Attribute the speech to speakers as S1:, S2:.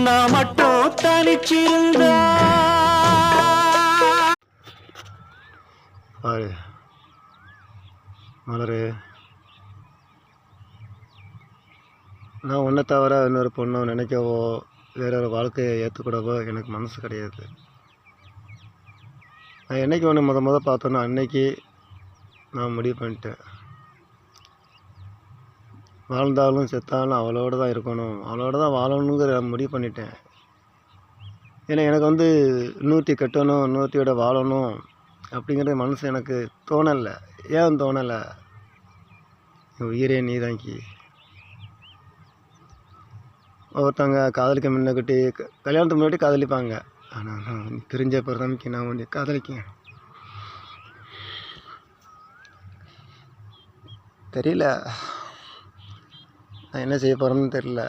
S1: நான் மட்டும் தனிச்சிருந்தா
S2: பாரு மலரு, நான் ஒன்றை தவிர இன்னொரு பொண்ணை நினைக்கவோ வேற ஒரு வாழ்க்கையை ஏற்றுக்கூடவோ எனக்கு மனசு கிடையாது. நான் என்றைக்கு ஒன்று முத பார்த்தோன்னோ அன்னைக்கு நான் முடிவு பண்ணிட்டேன், வாழ்ந்தாலும் செத்தாலும் அவளோட தான் இருக்கணும், அவளோட தான் வாழணுங்கிற முடிவு பண்ணிட்டேன். ஏன்னா எனக்கு இன்னொருத்தி கட்டணும், இன்னொருத்தியோட வாழணும் அப்படிங்கிற மனசு எனக்கு தோணலை. ஏன் தோணலை? உயிரே நீதாங்கி. ஒருத்தவங்க காதலிக்க முன்னக்கிட்டி கல்யாணத்துக்கு முன்னாடி காதலிப்பாங்க, ஆனால் நான் பிரிஞ்ச பிறகு நான் காதலிக்கேன். தெரியல நான் என்ன செய்ய போகிறேன்னு தெரியல.